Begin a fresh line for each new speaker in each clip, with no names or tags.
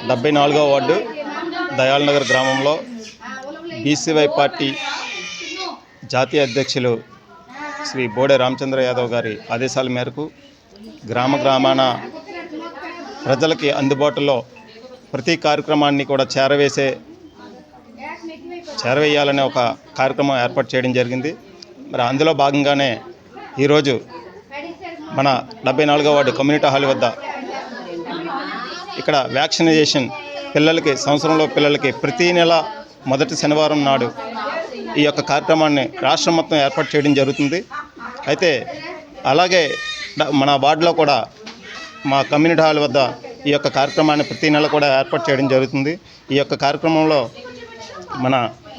74వ ward Dayal Nagar గ్రామంలో BCY party జాతీయ అధ్యక్షులు శ్రీ బోడే రామచంద్ర యాదవ్ గారి ఆదేశాల మేరకు గ్రామాన ప్రజలకి అందుబాటులో ప్రతి కార్యక్రమాన్ని కూడా చేరవేయాలనే ఒక కార్యక్రమం ఏర్పాటు చేయడం జరిగింది. మరి అందులో భాగంగానే ఈరోజు మన 74వ వార్డు కమ్యూనిటీ హాల్ వద్ద ఇక్కడ వ్యాక్సినేషన్ సంవత్సరంలో పిల్లలకి ప్రతి నెల మొదటి శనివారం నాడు ఈ యొక్క కార్యక్రమాన్ని రాష్ట్రం మొత్తం ఏర్పాటు చేయడం జరుగుతుంది. అయితే అలాగే మన వార్డులో కూడా మా కమ్యూనిటీ హాల్ వద్ద ఈ యొక్క కార్యక్రమాన్ని ప్రతి నెల కూడా ఏర్పాటు చేయడం జరుగుతుంది. ఈ యొక్క కార్యక్రమంలో మన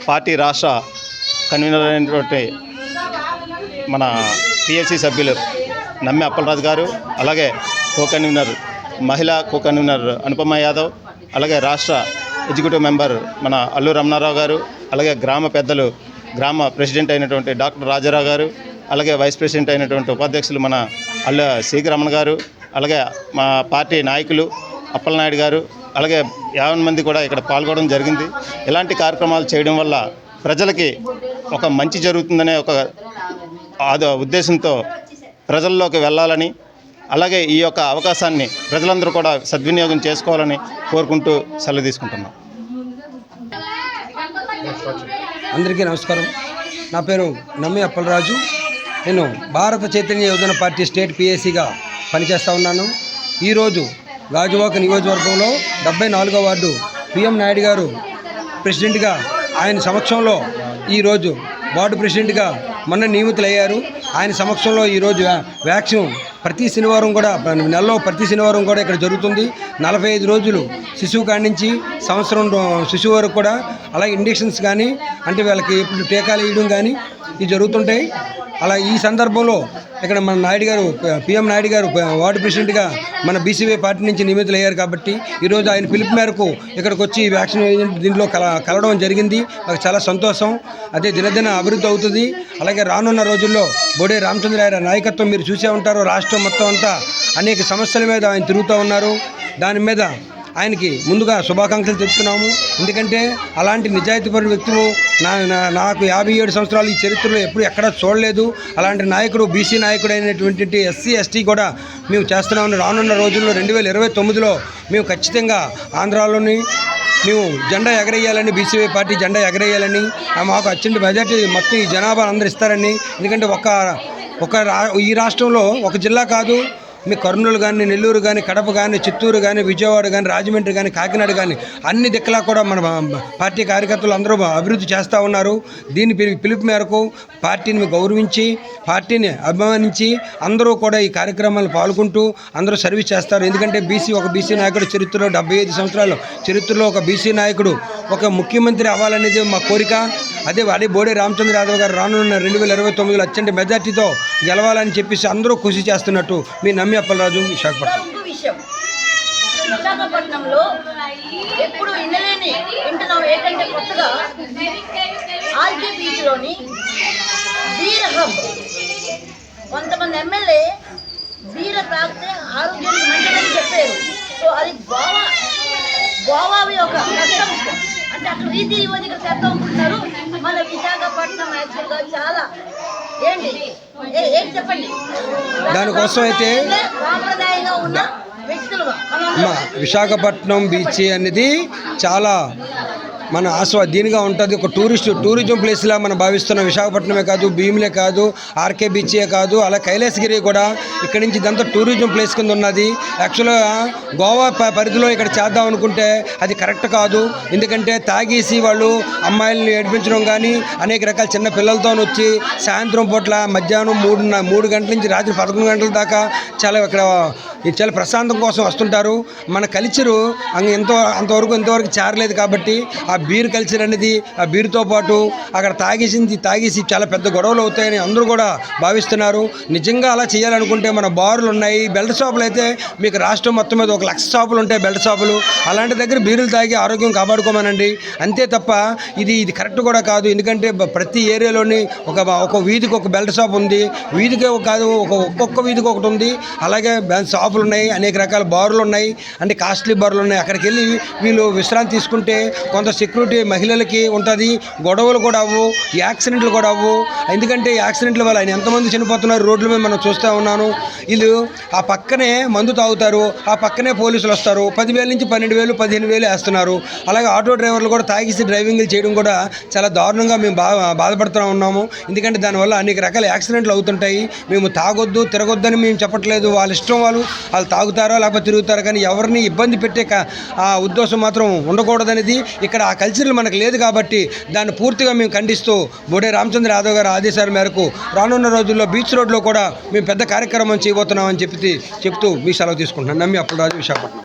పార్టీ రాష్ట్ర కన్వీనర్ అయినటువంటి మన పిఎస్సి సభ్యులు నమ్మి అప్పలరాజు గారు, అలాగే మహిళా కో కన్వీనర్ అనుపమ యాదవ్, అలాగే రాష్ట్ర ఎగ్జిక్యూటివ్ మెంబర్ మన అల్లు రమణారావు గారు, అలాగే గ్రామ పెద్దలు గ్రామ ప్రెసిడెంట్ అయినటువంటి డాక్టర్ రాజారావు గారు, అలాగే వైస్ ప్రెసిడెంట్ అయినటువంటి ఉపాధ్యక్షులు మన సి రమణ గారు, అలాగే మా పార్టీ నాయకులు అప్పలనాయుడు గారు, అలాగే 50 మంది కూడా ఇక్కడ పాల్గొనడం జరిగింది. ఇలాంటి కార్యక్రమాలు చేయడం వల్ల ప్రజలకి ఒక మంచి జరుగుతుందనే ఒక ఉద్దేశంతో ప్రజల్లోకి వెళ్ళాలని, అలాగే ఈ యొక్క అవకాశాన్ని ప్రజలందరూ కూడా సద్వినియోగం చేసుకోవాలని కోరుకుంటూ సెలవు తీసుకుంటున్నాం.
అందరికీ నమస్కారం. నా పేరు నమ్మి అప్పలరాజు. నేను భారత చైతన్య యోజన పార్టీ స్టేట్ పిఎస్సిగా పనిచేస్తూ ఉన్నాను. ఈరోజు గాజువాక నియోజకవర్గంలో 74వ వార్డు పిఎం నాయుడు గారు ప్రెసిడెంట్గా ఆయన సమక్షంలో ఈరోజు వార్డు ప్రెసిడెంట్గా మొన్న నియమితులయ్యారు. ఆయన సమక్షంలో ఈరోజు వ్యాక్సిన్ ప్రతి శనివారం కూడా నెలలో ప్రతి శనివారం కూడా ఇక్కడ జరుగుతుంది. 45 రోజులు శిశువు కాడి నుంచి సంవత్సరం శిశువు వరకు కూడా అలాగే ఇంజెక్షన్స్ కానీ అంటే వాళ్ళకి ఎప్పుడు టీకాలు వేయడం కానీ ఇవి జరుగుతుంటాయి. అలా ఈ సందర్భంలో ఇక్కడ మన నాయుడు గారు పిఎం నాయుడు గారు వార్డు ప్రెసిడెంట్గా మన బీసీవై పార్టీ నుంచి నియమితులయ్యారు కాబట్టి ఈరోజు ఆయన పిలుపు మేరకు ఇక్కడికి వచ్చి వ్యాక్సిన్ దీంట్లో కలవడం జరిగింది. నాకు చాలా సంతోషం. అదే దినదిన అభివృద్ధి అవుతుంది. అలాగే రానున్న రోజుల్లో బోడే రామచంద్ర గారి నాయకత్వం మీరు చూసే ఉంటారు. రాష్ట్రం మొత్తం అంతా అనేక సమస్యల మీద ఆయన తిరుగుతూ ఉన్నారు. దాని మీద ఆయనకి ముందుగా శుభాకాంక్షలు చెప్తున్నాము. ఎందుకంటే అలాంటి నిజాయితీపర వ్యక్తులు నాకు 57 సంవత్సరాలు ఈ చరిత్రలో ఎప్పుడు ఎక్కడా చూడలేదు. అలాంటి నాయకుడు బీసీ నాయకుడు అయినటువంటి ఎస్సీ ఎస్టీ కూడా మేము చేస్తున్నామని రానున్న రోజుల్లో 2029లో మేము ఖచ్చితంగా ఆంధ్రాలోని మేము జెండా ఎగరేయాలని, బీసీవై పార్టీ జెండా ఎగరేయాలని, మాకు అత్యంత మెజార్టీ మొత్తం ఈ జనాభా అందరూ ఇస్తారని. ఎందుకంటే ఈ రాష్ట్రంలో ఒక జిల్లా కాదు, మీ కర్నూలు కానీ, నెల్లూరు కానీ, కడప కానీ, చిత్తూరు కానీ, విజయవాడ కానీ, రాజమండ్రి కానీ, కాకినాడ కానీ అన్ని దిక్కులా కూడా మన పార్టీ కార్యకర్తలు అందరూ అభివృద్ధి చేస్తూ ఉన్నారు. దీని పిలుపు మేరకు పార్టీని గౌరవించి, పార్టీని అభిమానించి అందరూ కూడా ఈ కార్యక్రమాలు పాల్గొంటూ అందరూ సర్వీస్ చేస్తారు. ఎందుకంటే ఒక బీసీ నాయకుడు చరిత్రలో 75 సంవత్సరాలు చరిత్రలో ఒక బీసీ నాయకుడు ఒక ముఖ్యమంత్రి అవ్వాలనేది మా కోరిక. అదే బోడే రామచంద్ర యాదవ్ గారు రానున్న 2029లో అత్యంత మెజార్టీతో గెలవాలని చెప్పేసి అందరూ కృషి చేస్తున్నట్టు మీ నమ్మి అప్పలరాజు, విశాఖపట్నం.
విశాఖపట్నంలో ఎప్పుడు వింటున్నాం ఏంటంటే కొత్తగా ఆర్కే బీచ్లోని బీర్ హబ్ కొంతమంది ఎమ్మెల్యే బీర తాగితే ఆరోగ్యానికి మంచిదని చెప్పారు. సో అది గోవావి ఒక కష్టం అంటే అక్కడ రీతి యువతి ఇక్కడ చేద్దాం అనుకుంటున్నారు. మన విశాఖపట్నం యాక్చువల్గా చాలా ఏంటి చెప్పండి
దానికోసం అయితే
సాంప్రదాయంగా ఉన్న వ్యక్తులుగా
విశాఖపట్నం బీచ్ అనేది చాలా మన దీనిగా ఉంటుంది. ఒక టూరిజం ప్లేస్లా మనం భావిస్తున్నాం. విశాఖపట్నమే కాదు, భీములే కాదు, ఆర్కే బీచే కాదు, అలా కైలాసగిరి కూడా ఇక్కడి నుంచి ఇదంతా టూరిజం ప్లేస్ కింద ఉన్నది. యాక్చువల్గా గోవా పరిధిలో ఇక్కడ చేద్దాం అనుకుంటే అది కరెక్ట్ కాదు. ఎందుకంటే తాగేసి వాళ్ళు అమ్మాయిలను ఏడిపించడం కానీ అనేక రకాల చిన్న పిల్లలతో వచ్చి సాయంత్రం పూట్ల మధ్యాహ్నం 3 గంటల నుంచి రాత్రి 11 గంటల దాకా చాలా ప్రశాంతం కోసం వస్తుంటారు. మన కల్చరు ఇంతవరకు చేరలేదు కాబట్టి ఆ బీర్ కల్చర్ అనేది ఆ బీర్తో పాటు అక్కడ తాగేసి చాలా పెద్ద గొడవలు అవుతాయని అందరూ కూడా భావిస్తున్నారు. నిజంగా అలా చేయాలనుకుంటే మన బారులు ఉన్నాయి, బెల్ట్ షాపులు అయితే మీకు రాష్ట్రం మొత్తం మీద 1,00,000 షాపులు ఉంటాయి బెల్ట్ షాపులు. అలాంటి దగ్గర బీరులు తాగి ఆరోగ్యం కాపాడుకోమనండి. అంతే తప్ప ఇది కరెక్ట్ కూడా కాదు. ఎందుకంటే ప్రతి ఏరియాలోని ఒక వీధికి ఒక బెల్ట్ షాప్ ఉంది, వీధికే కాదు ఒక్కొక్క వీధికి ఒకటి ఉంది. అలాగే షాపులు ఉన్నాయి, అనేక రకాల బారులు ఉన్నాయి, అంటే కాస్ట్లీ బారులు ఉన్నాయి. అక్కడికి వెళ్ళి వీళ్ళు విశ్రాంతి తీసుకుంటే కొంత సెక్యూరిటీ మహిళలకి ఉంటుంది, గొడవలు కూడా అవ్వు, యాక్సిడెంట్లు కూడా అవ్వు. ఎందుకంటే యాక్సిడెంట్ల వల్ల ఎంతమంది చనిపోతున్నారు రోడ్ల మీద మనం చూస్తూ ఉన్నాను. వీళ్ళు ఆ పక్కనే మందు తాగుతారు, ఆ పక్కనే పోలీసులు వస్తారు, 10,000 నుంచి 12,000 15,000 వేస్తున్నారు. అలాగే ఆటో డ్రైవర్లు కూడా తాగేసి డ్రైవింగ్లు చేయడం కూడా చాలా దారుణంగా మేము బాధపడుతూ ఉన్నాము. ఎందుకంటే దానివల్ల అనేక రకాల యాక్సిడెంట్లు అవుతుంటాయి. మేము తాగొద్దు తిరగొద్దని మేము చెప్పట్లేదు, వాళ్ళ ఇష్టం, వాళ్ళు తాగుతారో లేకపోతే తిరుగుతారో, కానీ ఎవరిని ఇబ్బంది పెట్టే ఆ ఉద్దేశం మాత్రం ఉండకూడదనేది ఇక్కడ ఆ కల్చర్లు మనకు లేదు. కాబట్టి దాన్ని పూర్తిగా మేము ఖండిస్తూ బోడే రామచంద్ర యాదవ్ గారి ఆదేశాల మేరకు రానున్న రోజుల్లో బీచ్ రోడ్లో కూడా మేము పెద్ద కార్యక్రమం చేయబోతున్నామని చెప్తూ మీ సెలవు తీసుకుంటున్నాను. నమ్మి అప్పలరాజు, విశాఖపట్నం.